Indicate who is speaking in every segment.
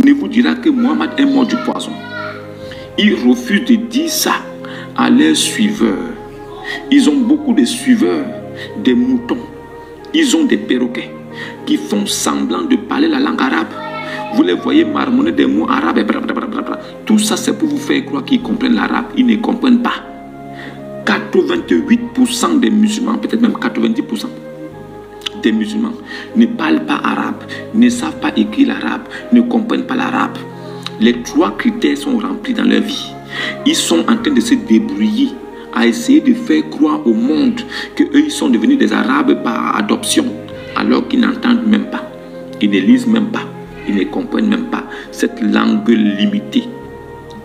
Speaker 1: ne vous dira que Mohammed est mort du poison. Ils refusent de dire ça à leurs suiveurs. Ils ont beaucoup de suiveurs, des moutons. Ils ont des perroquets qui font semblant de parler la langue arabe. Vous les voyez marmonner des mots arabes. Tout ça, c'est pour vous faire croire qu'ils comprennent l'arabe. Ils ne comprennent pas. 88% des musulmans, peut-être même 90% des musulmans ne parlent pas arabe, ne savent pas écrire l'arabe, ne comprennent pas l'arabe. Les 3 critères sont remplis dans leur vie. Ils sont en train de se débrouiller à essayer de faire croire au monde qu'eux, ils sont devenus des arabes par adoption, alors qu'ils n'entendent même pas. Ils ne lisent même pas. Ils ne comprennent même pas cette langue limitée,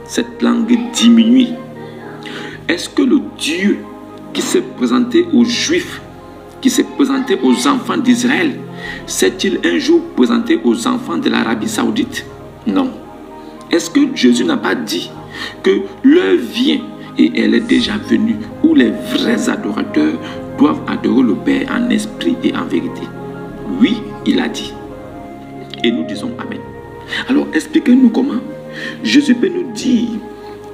Speaker 1: cette langue diminuée. Est-ce que le Dieu qui s'est présenté aux Juifs, qui s'est présenté aux enfants d'Israël, s'est-il un jour présenté aux enfants de l'Arabie Saoudite? Non. Est-ce que Jésus n'a pas dit que l'heure vient et elle est déjà venue où les vrais adorateurs doivent adorer le Père en esprit et en vérité? Oui, il a dit. Et nous disons Amen. Alors expliquez-nous comment Jésus peut nous dire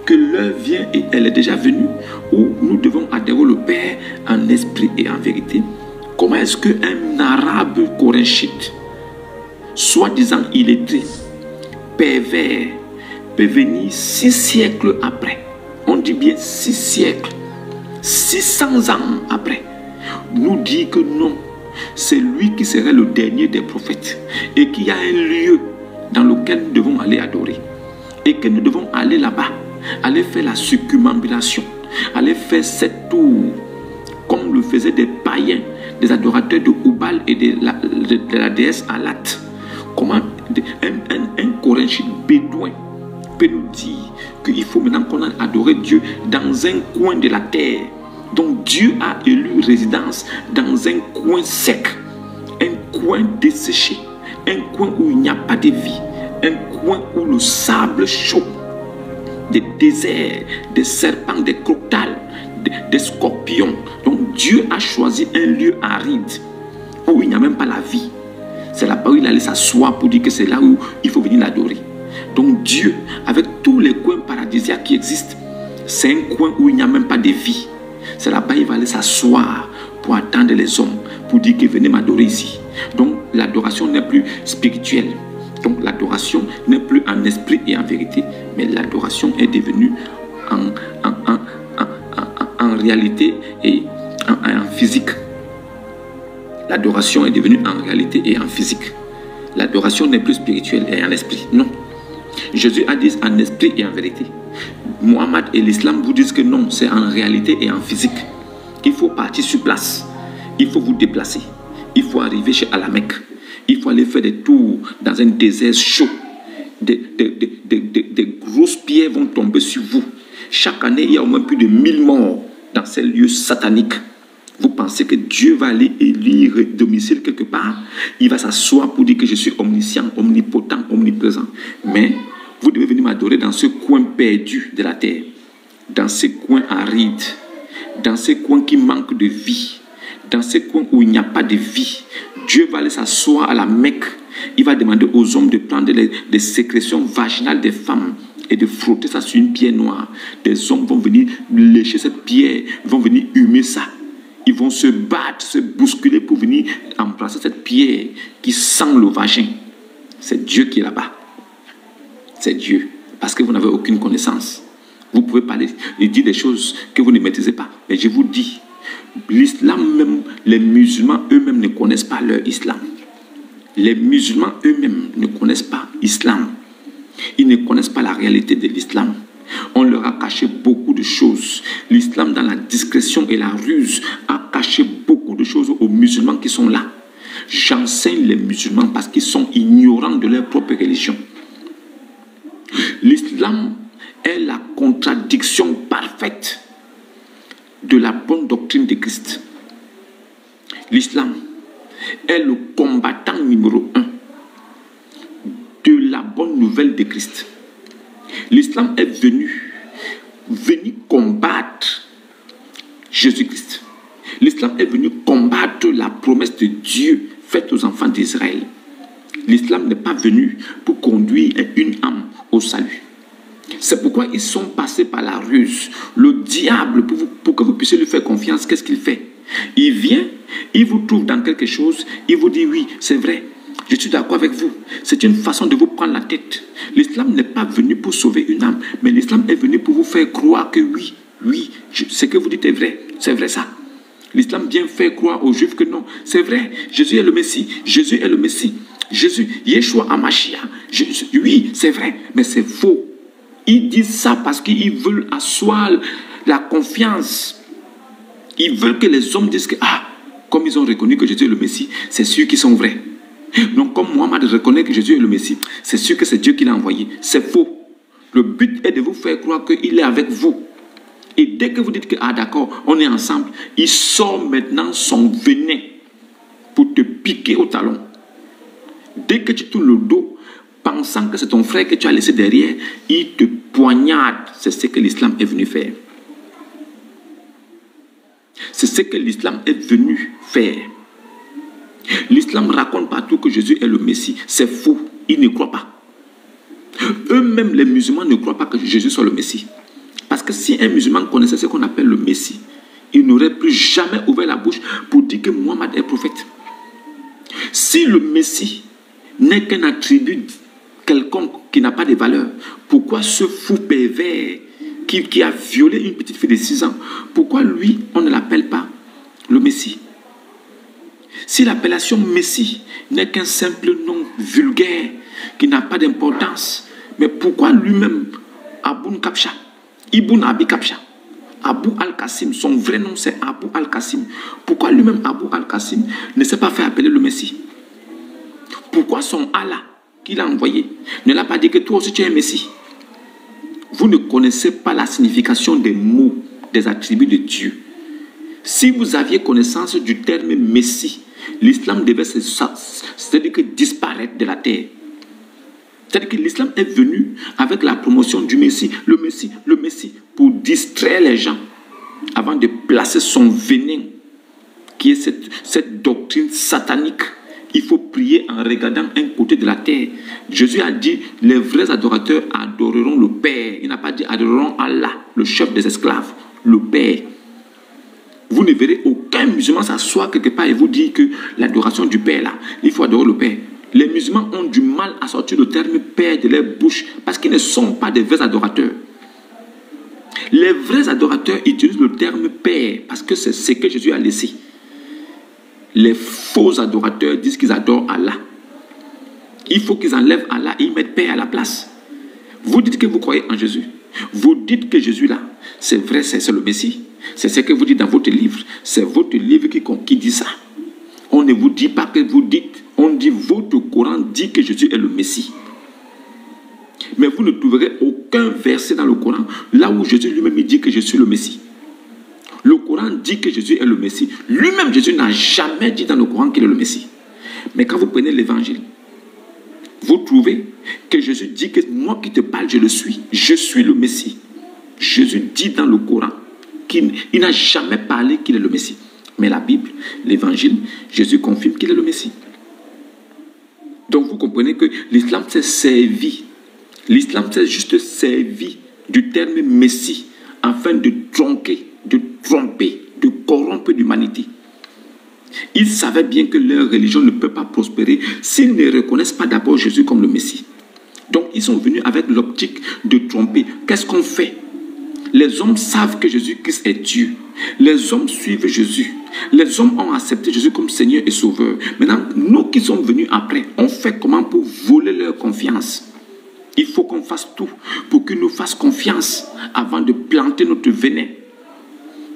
Speaker 1: que l'heure vient et elle est déjà venue où nous devons adorer le Père en esprit et en vérité. Comment est-ce qu'un arabe corinchite, soi-disant illettré, pervers, peut venir 6 siècles après, on dit bien 6 siècles, 600 ans après, nous dire que non, c'est lui qui serait le dernier des prophètes et qu'il y a un lieu dans lequel nous devons aller adorer et que nous devons aller là-bas, aller faire la circumambulation, aller faire 7 tours comme le faisaient des païens, des adorateurs de Oubal et de la déesse Alat. Comment un Corinchite bédouin peut nous dire qu'il faut maintenant qu'on aille adorer Dieu dans un coin de la terre. Donc Dieu a élu résidence dans un coin sec, un coin desséché, un coin où il n'y a pas de vie, un coin où le sable chaud, des déserts, des serpents, des crocodiles, des scorpions. Donc Dieu a choisi un lieu aride où il n'y a même pas la vie. C'est là-bas où il allait s'asseoir pour dire que c'est là où il faut venir l'adorer. Donc Dieu, avec tous les coins paradisiaques qui existent, c'est un coin où il n'y a même pas de vie. C'est là-bas il va aller s'asseoir pour attendre les hommes, pour dire que venez m'adorer ici. Donc l'adoration n'est plus spirituelle. Donc l'adoration n'est plus en esprit et en vérité, mais l'adoration est devenue en réalité et en physique. L'adoration est devenue en réalité et en physique. L'adoration n'est plus spirituelle et en esprit. Non. Jésus a dit en esprit et en vérité. Mohammed et l'islam vous disent que non, c'est en réalité et en physique. Il faut partir sur place. Il faut vous déplacer. Il faut arriver chez Alamek. Il faut aller faire des tours dans un désert chaud. Des grosses pierres vont tomber sur vous. Chaque année, il y a au moins plus de 1000 morts dans ces lieux sataniques. Vous pensez que Dieu va aller élire domicile quelque part? Il va s'asseoir pour dire que je suis omniscient, omnipotent, omniprésent. Mais vous devez venir m'adorer dans ce coin perdu de la terre, dans ces coins arides, dans ces coins qui manquent de vie, dans ces coins où il n'y a pas de vie. Dieu va aller s'asseoir à la Mecque. Il va demander aux hommes de prendre les sécrétions vaginales des femmes et de frotter ça sur une pierre noire. Des hommes vont venir lécher cette pierre, vont venir humer ça. Ils vont se battre, se bousculer pour venir embrasser cette pierre qui sent le vagin. C'est Dieu qui est là-bas. C'est Dieu. Parce que vous n'avez aucune connaissance. Vous pouvez parler et dire des choses que vous ne maîtrisez pas. Mais je vous dis, l'islam même, les musulmans eux-mêmes ne connaissent pas leur islam. Les musulmans eux-mêmes ne connaissent pas l'islam. Ils ne connaissent pas la réalité de l'islam. On leur a caché beaucoup de choses. L'islam, dans la discrétion et la ruse, a caché beaucoup de choses aux musulmans qui sont là. J'enseigne les musulmans parce qu'ils sont ignorants de leur propre religion. L'islam est la contradiction parfaite de la bonne doctrine de Christ. L'islam est le combattant numéro 1 de la bonne nouvelle de Christ. L'islam est venu combattre Jésus-Christ. L'islam est venu combattre la promesse de Dieu faite aux enfants d'Israël. L'islam n'est pas venu pour conduire une âme au salut. C'est pourquoi ils sont passés par la ruse. Le diable, pour que vous puissiez lui faire confiance, qu'est-ce qu'il fait? Il vient, il vous trouve dans quelque chose, il vous dit oui, c'est vrai, je suis d'accord avec vous. C'est une façon de vous prendre la tête. L'islam n'est pas venu pour sauver une âme, mais l'islam est venu pour vous faire croire que oui, ce que vous dites est vrai, c'est vrai ça. L'islam vient faire croire aux Juifs que non, c'est vrai, Jésus est le Messie, Jésus est le Messie, Jésus, Yeshua Hamashiach, oui, c'est vrai, mais c'est faux. Ils disent ça parce qu'ils veulent asseoir la confiance. Ils veulent que les hommes disent que, comme ils ont reconnu que Jésus est le Messie, c'est sûr qu'ils sont vrais. Donc, comme Mohammed reconnaît que Jésus est le Messie, c'est sûr que c'est Dieu qui l'a envoyé. C'est faux. Le but est de vous faire croire qu'il est avec vous. Et dès que vous dites que, d'accord, on est ensemble, il sort maintenant son venin pour te piquer au talon. Dès que tu tournes le dos, pensant que c'est ton frère que tu as laissé derrière, il te poignarde. C'est ce que l'islam est venu faire. C'est ce que l'islam est venu faire. L'islam raconte partout que Jésus est le Messie. C'est faux. Ils ne croient pas. Eux-mêmes, les musulmans, ne croient pas que Jésus soit le Messie. Parce que si un musulman connaissait ce qu'on appelle le Messie, il n'aurait plus jamais ouvert la bouche pour dire que Mohammed est prophète. Si le Messie n'est qu'un attribut quelconque qui n'a pas de valeur, pourquoi ce fou pervers qui a violé une petite fille de 6 ans, pourquoi lui, on ne l'appelle pas le Messie? Si l'appellation Messie n'est qu'un simple nom vulgaire qui n'a pas d'importance, mais pourquoi lui-même, Aboun Kapcha, Ibn Abi Kapcha, Abou Al-Qasim, son vrai nom c'est Abou Al-Qasim, pourquoi lui-même Abou Al-Qasim ne s'est pas fait appeler le Messie? Pourquoi son Allah qu'il a envoyé ne l'a pas dit que toi aussi tu es un Messie? Vous ne connaissez pas la signification des mots, des attributs de Dieu. Si vous aviez connaissance du terme Messie, l'islam devait c'est-à-dire que disparaître de la terre. C'est-à-dire que l'islam est venu avec la promotion du Messie, le Messie, pour distraire les gens avant de placer son venin, qui est cette doctrine satanique. Il faut prier en regardant un côté de la terre. Jésus a dit, les vrais adorateurs adoreront le Père. Il n'a pas dit adoreront Allah, le chef des esclaves, le Père. Vous ne verrez aucun musulman s'asseoir quelque part et vous dire que l'adoration du Père, là, il faut adorer le Père. Les musulmans ont du mal à sortir le terme Père de leur bouche parce qu'ils ne sont pas des vrais adorateurs. Les vrais adorateurs utilisent le terme Père parce que c'est ce que Jésus a laissé. Les faux adorateurs disent qu'ils adorent Allah. Il faut qu'ils enlèvent Allah et ils mettent Père à la place. Vous dites que vous croyez en Jésus. Vous dites que Jésus là, c'est vrai, c'est le Messie. C'est ce que vous dites dans votre livre. C'est votre livre qui dit ça. On ne vous dit pas que vous dites. On dit votre Coran dit que Jésus est le Messie. Mais vous ne trouverez aucun verset dans le Coran là où Jésus lui-même dit que je suis le Messie. Le Coran dit que Jésus est le Messie. Lui-même, Jésus n'a jamais dit dans le Coran qu'il est le Messie. Mais quand vous prenez l'évangile, vous trouvez que Jésus dit que moi qui te parle, je le suis. Je suis le Messie. Jésus dit dans le Coran qu'il n'a jamais parlé qu'il est le Messie. Mais la Bible, l'évangile, Jésus confirme qu'il est le Messie. Donc vous comprenez que l'islam s'est servi. L'islam s'est juste servi du terme Messie afin de tronquer, de tromper, de corrompre l'humanité. Ils savaient bien que leur religion ne peut pas prospérer s'ils ne reconnaissent pas d'abord Jésus comme le Messie. Donc ils sont venus avec l'optique de tromper. Qu'est-ce qu'on fait? Les hommes savent que Jésus-Christ est Dieu. Les hommes suivent Jésus. Les hommes ont accepté Jésus comme Seigneur et Sauveur. Maintenant, nous qui sommes venus après, on fait comment pour voler leur confiance? Il faut qu'on fasse tout pour qu'ils nous fassent confiance avant de planter notre venin.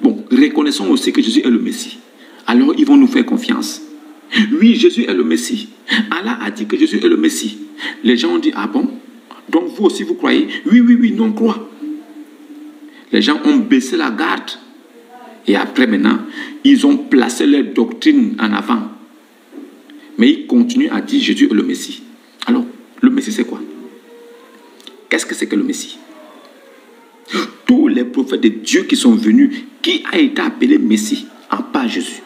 Speaker 1: Bon, reconnaissons aussi que Jésus est le Messie. Alors, ils vont nous faire confiance. Oui, Jésus est le Messie. Allah a dit que Jésus est le Messie. Les gens ont dit, ah bon? Donc, vous aussi, vous croyez? Oui, nous on croit. Les gens ont baissé la garde. Et après, maintenant, ils ont placé leur doctrine en avant. Mais ils continuent à dire Jésus est le Messie. Alors, le Messie, c'est quoi? Qu'est-ce que c'est que le Messie? Tous les prophètes de Dieu qui sont venus, qui a été appelé Messie, à part Jésus?